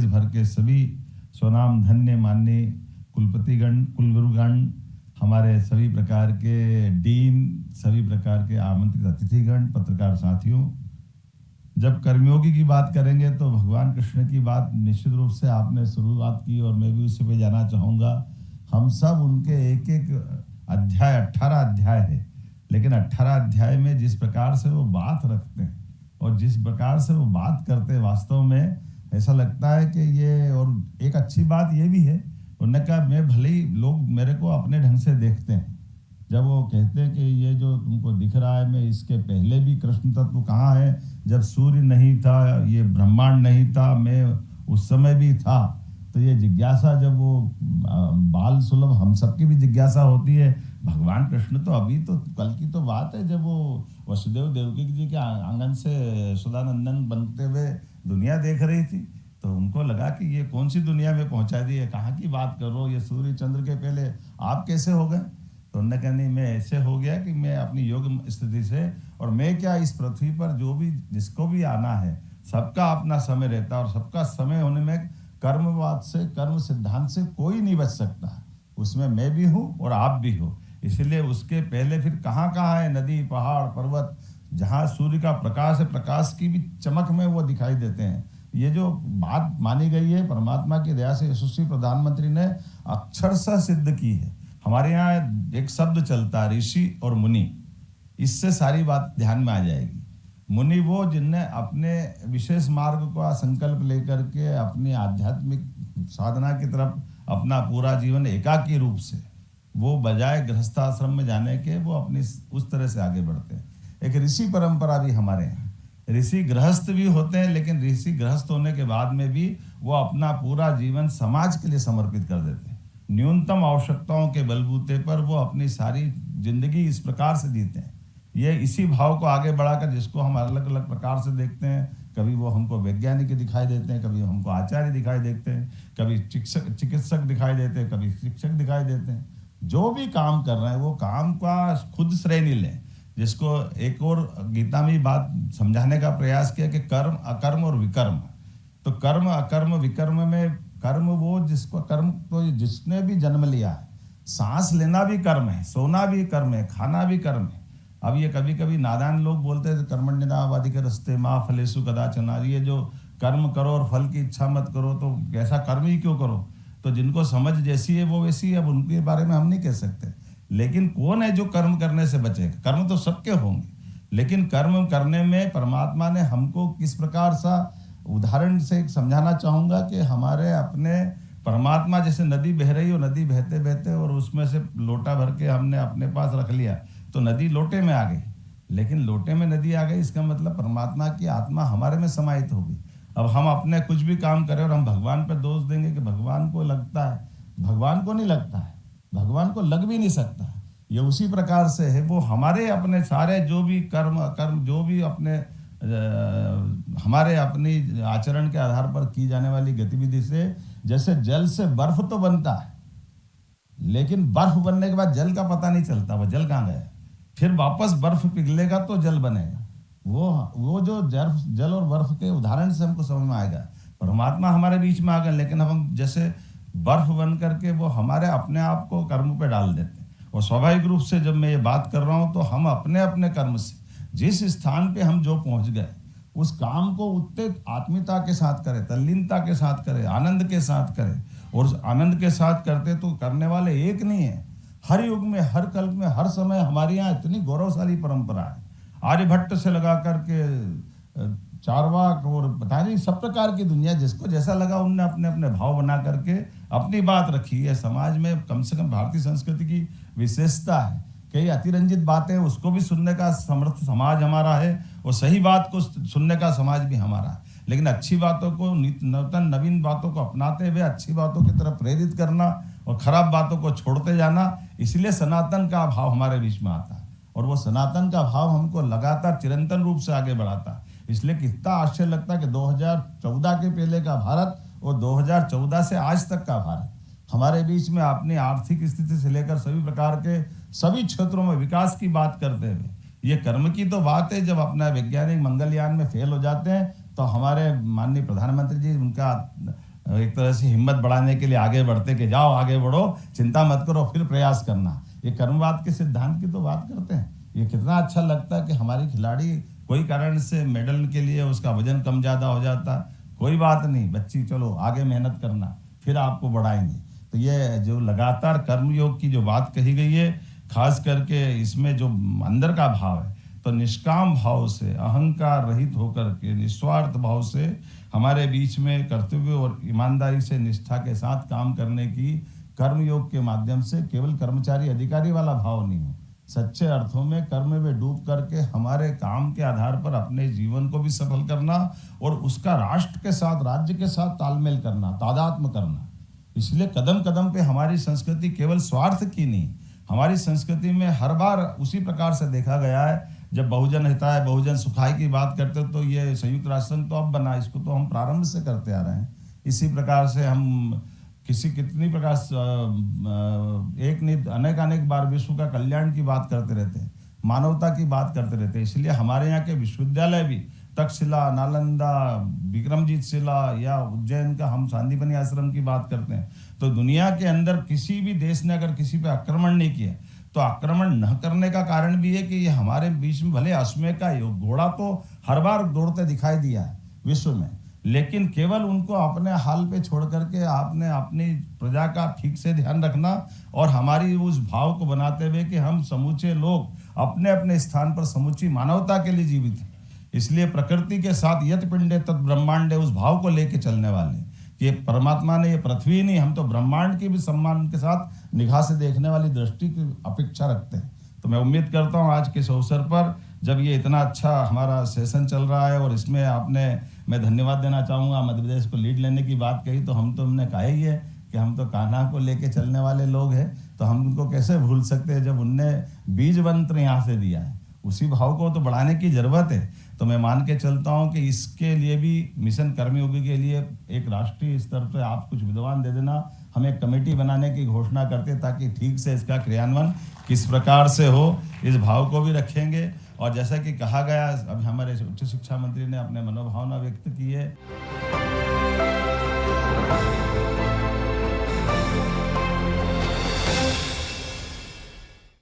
भर के सभी स्वनाम धन्य माननीय कुलपतिगण, कुलगुरुगण, हमारे सभी प्रकार के डीन, सभी प्रकार के आमंत्रित अतिथिगण, पत्रकार साथियों, जब कर्मयोगी की बात करेंगे तो भगवान कृष्ण की बात निश्चित रूप से आपने शुरुआत की और मैं भी उसी पे जाना चाहूँगा। हम सब उनके एक एक अध्याय, 18 अध्याय है, लेकिन 18 अध्याय में जिस प्रकार से वो बात रखते हैं और जिस प्रकार से वो बात करते हैं, वास्तव में ऐसा लगता है कि ये, और एक अच्छी बात ये भी है, उन्होंने कहा मैं भले ही लोग मेरे को अपने ढंग से देखते हैं, जब वो कहते हैं कि ये जो तुमको दिख रहा है, मैं इसके पहले भी कृष्ण तत्व कहाँ है, जब सूर्य नहीं था, ये ब्रह्मांड नहीं था, मैं उस समय भी था। तो ये जिज्ञासा, जब वो बाल सुलभ हम सबकी भी जिज्ञासा होती है, भगवान कृष्ण तो अभी तो कल की तो बात है जब वो वसुदेव देवकी जी के आंगन से सुधानंदन बनते हुए दुनिया देख रही थी, तो उनको लगा कि ये कौन सी दुनिया में पहुंचा दी है, कहाँ की बात करो, ये सूर्य चंद्र के पहले आप कैसे हो गए। तो उन्होंने कहा नहीं, मैं ऐसे हो गया कि मैं अपनी योग स्थिति से, और मैं क्या, इस पृथ्वी पर जो भी जिसको भी आना है सबका अपना समय रहता है, और सबका समय होने में कर्मवाद से, कर्म सिद्धांत से कोई नहीं बच सकता, उसमें मैं भी हूँ और आप भी हो। इसलिए उसके पहले फिर कहाँ कहाँ है नदी, पहाड़, पर्वत, जहाँ सूर्य का प्रकाश है, प्रकाश की भी चमक में वो दिखाई देते हैं। ये जो बात मानी गई है परमात्मा की दया से, यशस्वी प्रधानमंत्री ने अक्षरशः सिद्ध की है। हमारे यहाँ एक शब्द चलता है, ऋषि और मुनि, इससे सारी बात ध्यान में आ जाएगी। मुनि वो जिनने अपने विशेष मार्ग का संकल्प लेकर के अपनी आध्यात्मिक साधना की तरफ अपना पूरा जीवन एकाकी रूप से, वो बजाय गृहस्थाश्रम में जाने के, वो अपनी उस तरह से आगे बढ़ते हैं। एक ऋषि परंपरा भी हमारे यहाँ, ऋषि गृहस्थ भी होते हैं, लेकिन ऋषि गृहस्थ होने के बाद में भी वो अपना पूरा जीवन समाज के लिए समर्पित कर देते हैं। न्यूनतम आवश्यकताओं के बलबूते पर वो अपनी सारी जिंदगी इस प्रकार से जीते हैं। ये इसी भाव को आगे बढ़ाकर, जिसको हम अलग अलग प्रकार से देखते हैं, कभी वो हमको वैज्ञानिक दिखाई देते हैं, कभी हमको आचार्य दिखाई देते हैं, कभी चिकित्सक दिखाई देते हैं, कभी शिक्षक दिखाई देते हैं। जो भी काम कर रहे हैं वो काम का खुद श्रेय नहीं लें। जिसको एक और गीता में बात समझाने का प्रयास किया कि कर्म, अकर्म और विकर्म। तो कर्म, अकर्म, विकर्म में कर्म वो जिसको, कर्म तो जिसने भी जन्म लिया है, सांस लेना भी कर्म है, सोना भी कर्म है, खाना भी कर्म है। अब ये कभी कभी नादान लोग बोलते हैं कर्मण्येवाधिक रस्ते माँ फलेषु कदाचन, ये जो कर्म करो और फल की इच्छा मत करो, तो ऐसा कर्म ही क्यों करो। तो जिनको समझ जैसी है वो वैसी है, अब उनके बारे में हम नहीं कह सकते। लेकिन कौन है जो कर्म करने से बचेगा? कर्म तो सबके होंगे, लेकिन कर्म करने में परमात्मा ने हमको किस प्रकार सा, उदाहरण से समझाना चाहूँगा कि हमारे अपने परमात्मा, जैसे नदी बह रही हो, नदी बहते बहते और उसमें से लोटा भर के हमने अपने पास रख लिया तो नदी लोटे में आ गई, लेकिन लोटे में नदी आ गई, इसका मतलब परमात्मा की आत्मा हमारे में समाहित होगी। अब हम अपने कुछ भी काम करें और हम भगवान पर दोष देंगे कि भगवान को लगता है, भगवान को नहीं लगता है, भगवान को लग भी नहीं सकता। ये उसी प्रकार से है, वो हमारे अपने सारे जो भी कर्म कर्म जो भी अपने हमारे अपनी आचरण के आधार पर की जाने वाली गतिविधि से, जैसे जल से बर्फ तो बनता है, लेकिन बर्फ बनने के बाद जल का पता नहीं चलता वो जल कहाँ गया। फिर वापस बर्फ पिघलेगा तो जल बनेगा। वो जो जल और बर्फ के उदाहरण से हमको समझ में आएगा, परमात्मा हमारे बीच में आ गए, लेकिन हम जैसे बर्फ बन करके वो हमारे अपने आप को कर्म पे डाल देते हैं। और स्वाभाविक रूप से जब मैं ये बात कर रहा हूँ तो हम अपने अपने कर्म से जिस स्थान पे हम जो पहुंच गए, उस काम को उतने आत्मीयता के साथ करें, तल्लीनता के साथ करें, आनंद के साथ करें। और आनंद के साथ करते तो करने वाले एक नहीं है, हर युग में, हर कल्प में, हर समय हमारे यहाँ इतनी गौरवशाली परंपरा है। आर्यभट्ट से लगा करके चारवाक और पता नहीं सब प्रकार की दुनिया, जिसको जैसा लगा उनने अपने अपने भाव बना करके अपनी बात रखी है। समाज में कम से कम भारतीय संस्कृति की विशेषता है, कई अतिरंजित बातें उसको भी सुनने का समर्थ समाज हमारा है, और सही बात को सुनने का समाज भी हमारा है। लेकिन अच्छी बातों को, नूतन नवीन बातों को अपनाते हुए अच्छी बातों की तरफ प्रेरित करना और खराब बातों को छोड़ते जाना, इसलिए सनातन का भाव हमारे बीच में आता है। और वो सनातन का भाव हमको लगातार चिरंतन रूप से आगे बढ़ाता है। इसलिए कितना आश्चर्य लगता है कि 2014 के पहले का भारत और 2014 से आज तक का भारत, हमारे बीच में अपनी आर्थिक स्थिति से लेकर सभी प्रकार के सभी क्षेत्रों में विकास की बात करते हुए, ये कर्म की तो बात है। जब अपना वैज्ञानिक मंगलयान में फेल हो जाते हैं तो हमारे माननीय प्रधानमंत्री जी, उनका एक तरह से हिम्मत बढ़ाने के लिए आगे बढ़ते कि जाओ आगे बढ़ो, चिंता मत करो, फिर प्रयास करना। ये कर्मवाद के सिद्धांत की तो बात करते हैं। ये कितना अच्छा लगता है कि हमारी खिलाड़ी कोई कारण से मेडल के लिए उसका वजन कम ज़्यादा हो जाता, कोई बात नहीं बच्ची, चलो आगे मेहनत करना, फिर आपको बढ़ाएंगे। तो ये जो लगातार कर्मयोग की जो बात कही गई है, खास करके इसमें जो अंदर का भाव है, तो निष्काम भाव से, अहंकार रहित होकर के, निस्वार्थ भाव से हमारे बीच में कर्तव्य और ईमानदारी से निष्ठा के साथ काम करने की, कर्मयोग के माध्यम से केवल कर्मचारी अधिकारी वाला भाव नहीं हो, सच्चे अर्थों में कर्म में डूब करके हमारे काम के आधार पर अपने जीवन को भी सफल करना और उसका राष्ट्र के साथ, राज्य के साथ तालमेल करना, तादात्म्य करना। इसलिए कदम कदम पे हमारी संस्कृति केवल स्वार्थ की नहीं, हमारी संस्कृति में हर बार उसी प्रकार से देखा गया है। जब बहुजन हिताय बहुजन सुखाय की बात करते तो ये संयुक्त राष्ट्र संघ तो अब बना, इसको तो हम प्रारंभ से करते आ रहे हैं। इसी प्रकार से हम कितनी प्रकार एक नहीं अनेक बार विश्व का कल्याण की बात करते रहते हैं, मानवता की बात करते रहते हैं। इसलिए हमारे यहाँ के विश्वविद्यालय भी तक्षशिला, नालंदा, विक्रमजीत शिला या उज्जैन का हम सांदीपनि आश्रम की बात करते हैं, तो दुनिया के अंदर किसी भी देश ने अगर किसी पे आक्रमण नहीं किया, तो आक्रमण न करने का कारण भी है कि ये हमारे बीच में भले अश्वमेध का घोड़ा तो हर बार दौड़ते दिखाई दिया है विश्व में, लेकिन केवल उनको अपने हाल पे छोड़ करके आपने अपनी प्रजा का ठीक से ध्यान रखना और हमारी उस भाव को बनाते हुए कि हम समूचे लोग अपने अपने स्थान पर समूची मानवता के लिए जीवित हैं। इसलिए प्रकृति के साथ यत पिंडे तत् ब्रह्मांडे, उस भाव को लेके चलने वाले ये परमात्मा ने ये पृथ्वी नहीं, हम तो ब्रह्मांड की भी सम्मान के साथ निगाह से देखने वाली दृष्टि की अपेक्षा रखते हैं। तो मैं उम्मीद करता हूँ आज के इस अवसर पर जब ये इतना अच्छा हमारा सेशन चल रहा है और इसमें मैं धन्यवाद देना चाहूँगा मध्य प्रदेश को लीड लेने की बात कही, तो हमने कहा ही है कि हम तो कान्हा को लेके चलने वाले लोग हैं, तो हम उनको कैसे भूल सकते हैं जब उनने बीज मंत्र यहाँ से दिया है। उसी भाव को तो बढ़ाने की जरूरत है। तो मैं मान के चलता हूँ कि इसके लिए भी मिशन कर्मयोगी के लिए एक राष्ट्रीय स्तर पर आप कुछ विद्वान दे देना, हम एक कमेटी बनाने की घोषणा करते ताकि ठीक से इसका क्रियान्वयन किस प्रकार से हो, इस भाव को भी रखेंगे। और जैसा कि कहा गया, अभी हमारे उच्च शिक्षा मंत्री ने अपने मनोभावना व्यक्त की है।